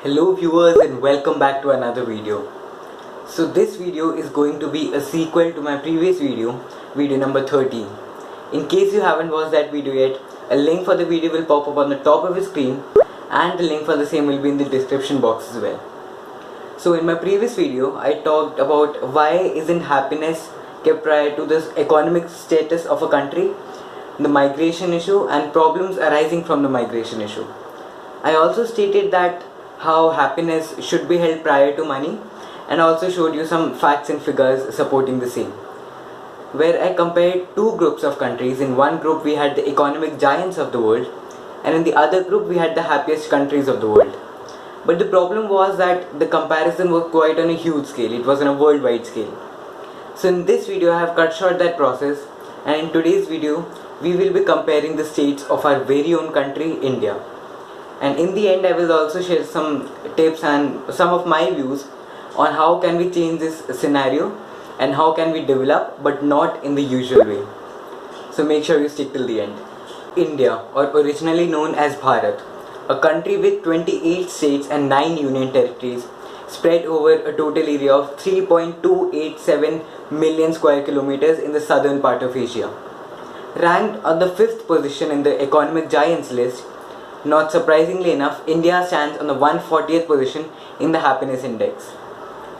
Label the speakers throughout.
Speaker 1: Hello viewers and welcome back to another video. So this video is going to be a sequel to my previous video, video number 13. In case you haven't watched that video yet, a link for the video will pop up on the top of your screen and the link for the same will be in the description box as well. So in my previous video, I talked about why isn't happiness kept prior to the economic status of a country, the migration issue and problems arising from the migration issue. I also stated that how happiness should be held prior to money and also showed you some facts and figures supporting the same. Where I compared two groups of countries. In one group we had the economic giants of the world and in the other group we had the happiest countries of the world. But the problem was that the comparison was quite on a huge scale, it was on a worldwide scale. So in this video I have cut short that process and in today's video we will be comparing the states of our very own country, India. And in the end I will also share some tips and some of my views on how can we change this scenario and how can we develop but not in the usual way. So make sure you stick till the end. India, or originally known as Bharat, a country with 28 states and 9 union territories spread over a total area of 3.287 million square kilometers in the southern part of Asia. Ranked on the 5th position in the economic giants list, not surprisingly enough, India stands on the 140th position in the happiness index.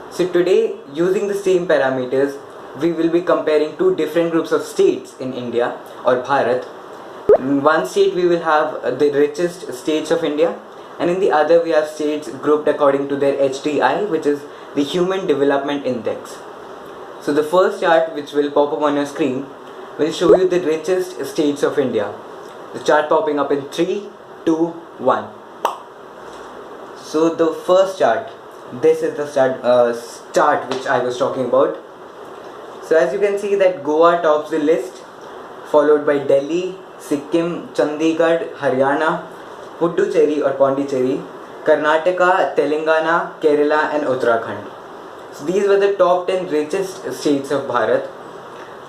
Speaker 1: So today, using the same parameters, we will be comparing two different groups of states in India or Bharat. In one state we will have the richest states of India and in the other we have states grouped according to their HDI, which is the Human Development Index. So the first chart which will pop up on your screen will show you the richest states of India. The chart popping up in 3, 2, 1. So the first chart, this is the chart which I was talking about. So as you can see that Goa tops the list, followed by Delhi, Sikkim, Chandigarh, Haryana, Puducherry or Pondicherry, Karnataka, Telangana, Kerala and Uttarakhand. So these were the top 10 richest states of Bharat.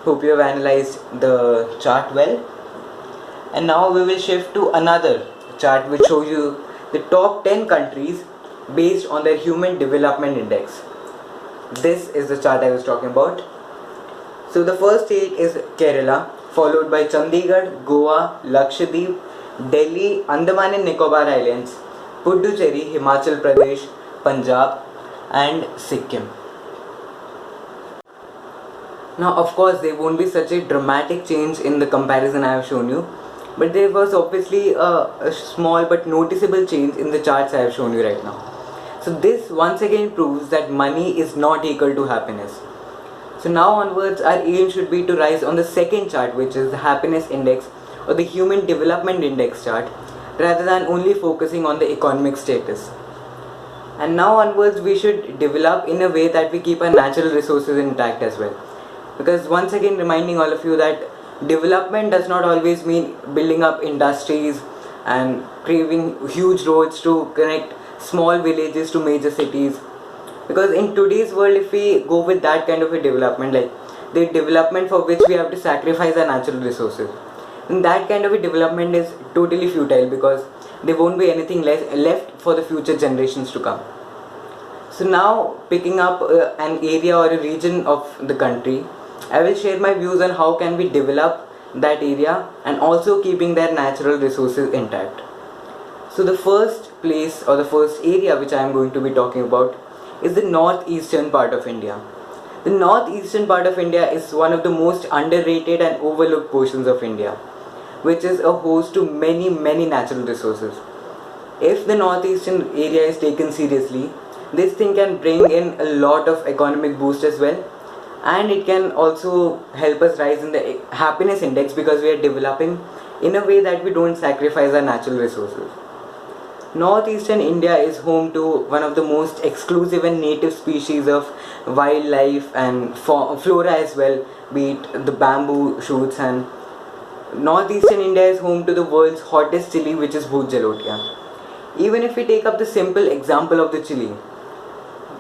Speaker 1: Hope you have analyzed the chart well. And now we will shift to another chart which shows you the top 10 countries based on their Human Development Index. This is the chart I was talking about. So the first state is Kerala, followed by Chandigarh, Goa, Lakshadweep, Delhi, Andaman and Nicobar Islands, Puducherry, Himachal Pradesh, Punjab and Sikkim. Now of course there won't be such a dramatic change in the comparison I have shown you, but there was obviously a small but noticeable change in the charts I have shown you right now. So this once again proves that money is not equal to happiness. So now onwards our aim should be to rise on the second chart, which is the happiness index or the Human Development Index chart, rather than only focusing on the economic status. And now onwards we should develop in a way that we keep our natural resources intact as well. Because once again reminding all of you that development does not always mean building up industries and creating huge roads to connect small villages to major cities. Because in today's world, if we go with that kind of a development, like the development for which we have to sacrifice our natural resources, then that kind of a development is totally futile because there won't be anything left for the future generations to come. So now picking up an area or a region of the country, I will share my views on how can we develop that area and also keeping their natural resources intact. So the first place or the first area which I am going to be talking about is the northeastern part of India. The northeastern part of India is one of the most underrated and overlooked portions of India, which is a host to many natural resources. If the northeastern area is taken seriously, this thing can bring in a lot of economic boost as well, and it can also help us rise in the happiness index because we are developing in a way that we don't sacrifice our natural resources. Northeastern India is home to one of the most exclusive and native species of wildlife and flora as well, be it the bamboo shoots, and Northeastern India is home to the world's hottest chili, which is Bhut Jalotia. Even if we take up the simple example of the chili,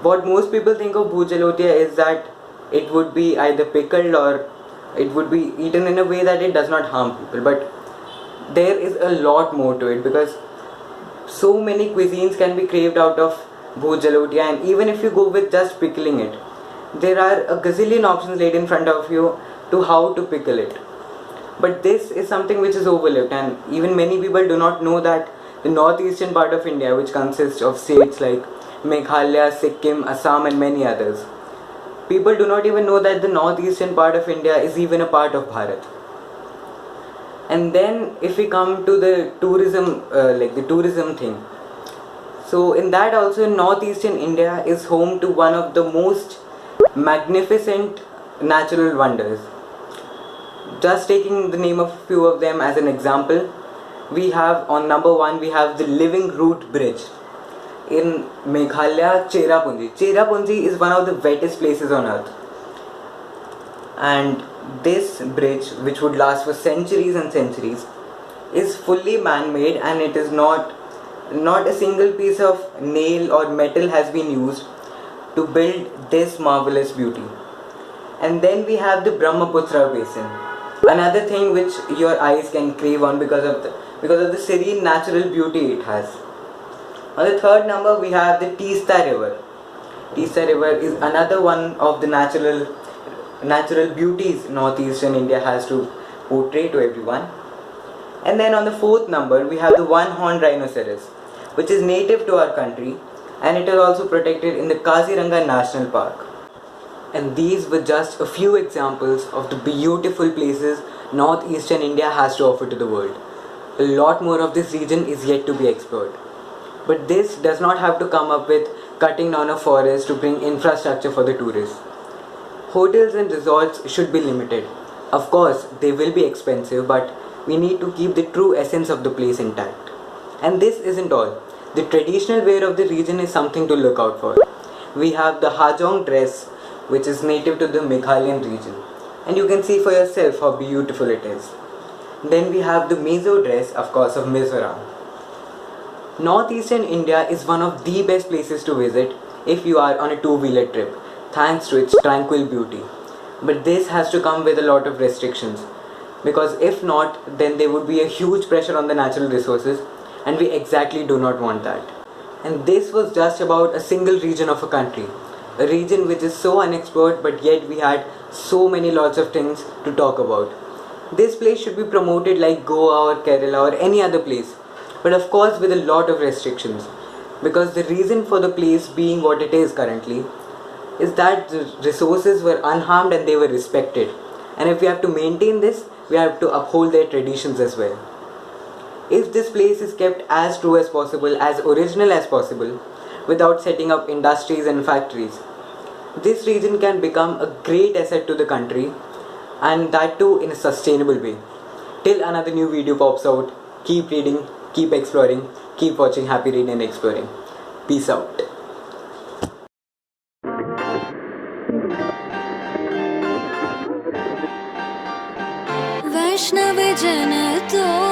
Speaker 1: what most people think of Bhut Jalotia is that it would be either pickled or it would be eaten in a way that it does not harm people, but there is a lot more to it because So many cuisines can be craved out of bhoot jalotia, and even if you go with just pickling it, there are a gazillion options laid in front of you to how to pickle it. But this is something which is overlooked, and even many people do not know that the northeastern part of India, which consists of states like Meghalaya, Sikkim, Assam, and many others, people do not even know that the northeastern part of India is even a part of Bharat. And then if we come to the tourism, the tourism thing, so in that also northeastern India is home to one of the most magnificent natural wonders. Just taking the name of a few of them as an example, we have on number one, we have the Living Root Bridge in Meghalaya, Cherrapunji. Cherrapunji is one of the wettest places on earth, and this bridge, which would last for centuries and centuries, is fully man-made, and it is not a single piece of nail or metal has been used to build this marvelous beauty. And then we have the Brahmaputra basin, another thing which your eyes can crave on because of the serene natural beauty it has. On the third number, we have the Teesta River. Teesta River is another one of the natural beauties northeastern India has to portray to everyone. And then on the fourth number, we have the one-horned rhinoceros, which is native to our country, and it is also protected in the Kaziranga National Park. And these were just a few examples of the beautiful places northeastern India has to offer to the world. A lot more of this region is yet to be explored. But this does not have to come up with cutting down a forest to bring infrastructure for the tourists. Hotels and resorts should be limited. Of course, they will be expensive, but we need to keep the true essence of the place intact. And this isn't all. The traditional wear of the region is something to look out for. We have the Hajong dress, which is native to the Meghalayan region, and you can see for yourself how beautiful it is. Then we have the Mizo dress, of course, of Mizoram. Northeastern India is one of the best places to visit if you are on a two-wheeler trip, thanks to its tranquil beauty. But this has to come with a lot of restrictions, because if not, then there would be a huge pressure on the natural resources, and we exactly do not want that. And this was just about a single region of a country, a region which is so unexplored, but yet we had so many lots of things to talk about. This place should be promoted like Goa or Kerala or any other place, but of course with a lot of restrictions, because the reason for the place being what it is currently is that the resources were unharmed and they were respected, and if we have to maintain this, we have to uphold their traditions as well. If this place is kept as true as possible, as original as possible, without setting up industries and factories, this region can become a great asset to the country, and that too in a sustainable way. Till another new video pops out, keep reading, keep exploring, keep watching Happy Reading and Exploring. Peace out.
Speaker 2: वैष्णव जन तो